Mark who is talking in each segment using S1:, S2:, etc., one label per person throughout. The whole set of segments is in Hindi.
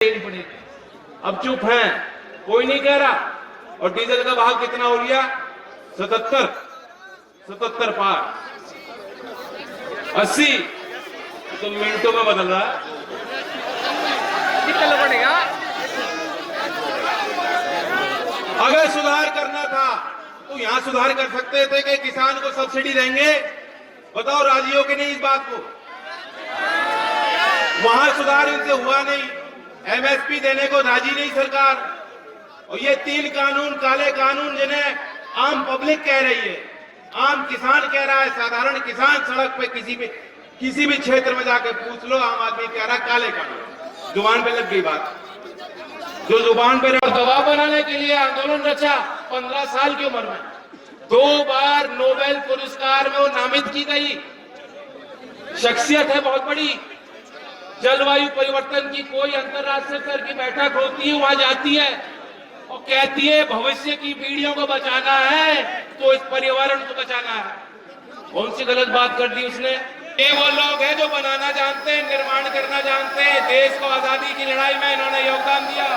S1: देनी पड़ेगी। अब चुप हैं, कोई नहीं कह रहा। और डीजल का भाव कितना हो गया? 77 पार, 80 तो मिनटों में बदल रहा है।
S2: कितना पड़ेगा?
S1: अगर सुधार करना था तो यहां सुधार कर सकते थे कि किसान को सब्सिडी देंगे। बताओ राजी हो कि नहीं इस बात को? वहां सुधार इनसे हुआ नहीं। एमएसपी देने को राजी नहीं सरकार। और ये 3 कानून, काले कानून, जिन्हें आम पब्लिक कह रही है, आम किसान कह रहा है, साधारण किसान सड़क पे किसी भी क्षेत्र में जाके पूछ लो, आम आदमी कह रहा है काले कानून। जुबान पे लग गई बात, जो जुबान पे दबाव बनाने के लिए आंदोलन रचा। 15 साल की उम्र में 2 बार नोबेल पुरस्कार में वो नामित की गई शख्सियत है, बहुत बड़ी। जलवायु परिवर्तन की कोई अंतर्राष्ट्रीय स्तर की बैठक होती है, वहां जाती है और कहती है भविष्य की पीढ़ियों को बचाना है तो इस पर्यावरण को बचाना है। कौन सी गलत बात कर दी उसने? ये वो लोग हैं जो बनाना जानते हैं, निर्माण करना जानते हैं। देश को आजादी की लड़ाई में इन्होंने योगदान दिया,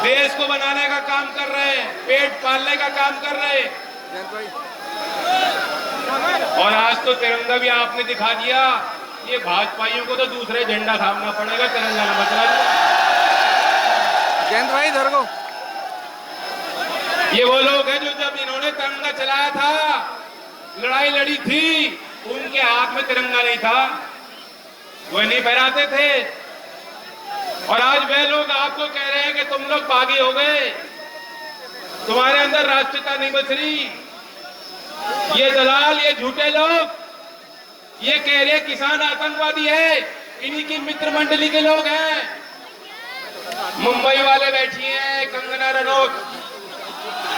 S1: देश को बनाने का काम कर रहे हैं, पेट पालने का काम कर रहे हैं। और आज तो तिरंगा भी आपने दिखा दिया। ये भाजपाइयों को तो दूसरे झंडा थामना पड़ेगा, तिरंगा न बचला।
S2: जयंत भाई इधर को।
S1: ये वो लोग हैं जो जब इन्होंने तिरंगा चलाया था, लड़ाई लड़ी थी, उनके हाथ में तिरंगा नहीं था, वो नहीं फहराते थे। और आज वे लोग आपको कह रहे हैं कि तुम लोग बागी हो गए, तुम्हारे अंदर राष्ट्रीयता नहीं बच रही। ये दलाल, ये झूठे लोग ये कह रहे किसान आतंकवादी है, इन्हीं की मित्र मंडली के लोग हैं। मुंबई वाले बैठी हैं, कंगना रनौत,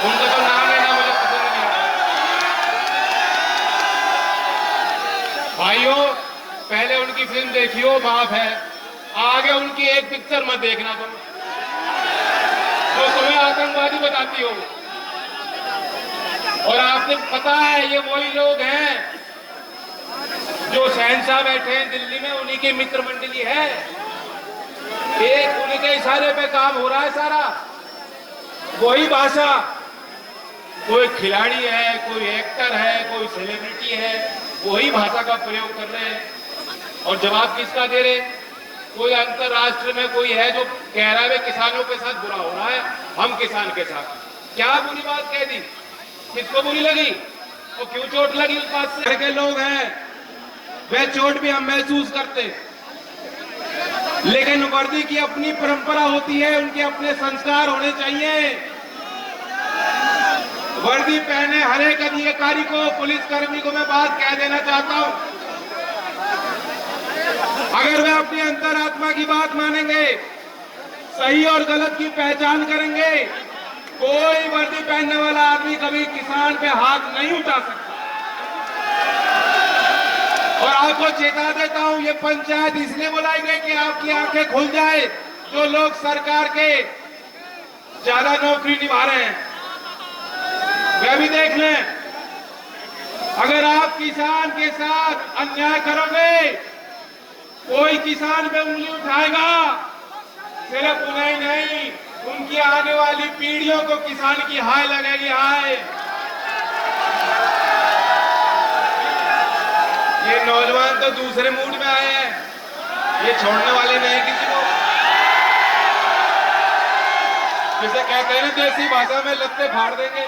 S1: उनका तो नाम है ना, मुझे पसंद नहीं आता। भाइयों, पहले उनकी फिल्म देखियो, माफ है, आगे उनकी एक पिक्चर मत देखना तुम, जो तुम्हें आतंकवादी बताती हो। और आपने पता है ये वही लोग हैं जो शहंशाह बैठे हैं दिल्ली में, उन्हीं की मित्र मंडली है। एक उन्हीं के इशारे पे काम हो रहा है सारा। वही भाषा, कोई खिलाड़ी है, कोई एक्टर है, कोई सेलिब्रिटी है, वही भाषा का प्रयोग कर रहे हैं। और जवाब किसका दे रहे? कोई अंतरराष्ट्र में कोई है जो कह रहा है किसानों के साथ बुरा हो रहा है, हम किसान के साथ। क्या बुरी बात कह दी? किसको बुरी लगी? और क्यों चोट लगी उस बात से? के लोग हैं, वह चोट भी हम महसूस करते, लेकिन वर्दी की अपनी परंपरा होती है, उनके अपने संस्कार होने चाहिए। वर्दी पहने हर एक अधिकारी को, पुलिसकर्मी को मैं बात कह देना चाहता हूं, अगर वे अपनी अंतरात्मा की बात मानेंगे, सही और गलत की पहचान करेंगे, कोई वर्दी पहनने वाला आदमी कभी किसान पे हाथ नहीं उठा सकता। और आपको चेता देता हूं, ये पंचायत इसलिए बुलाई गई कि आपकी आंखें खुल जाए। जो लोग सरकार के ज्यादा नौकरी निभा रहे हैं वे भी देख लें, अगर आप किसान के साथ अन्याय करोगे, कोई किसान पे उंगली उठाएगा, सिर्फ उन्हें नहीं, उनकी आने वाली पीढ़ियों को किसान की हाय लगेगी, हाय। ये नौजवान तो दूसरे मूड में आए हैं, ये छोड़ने वाले नहीं किसी को। जिसे कहते हैं ना देसी भाषा में, लत्ते फाड़ देंगे।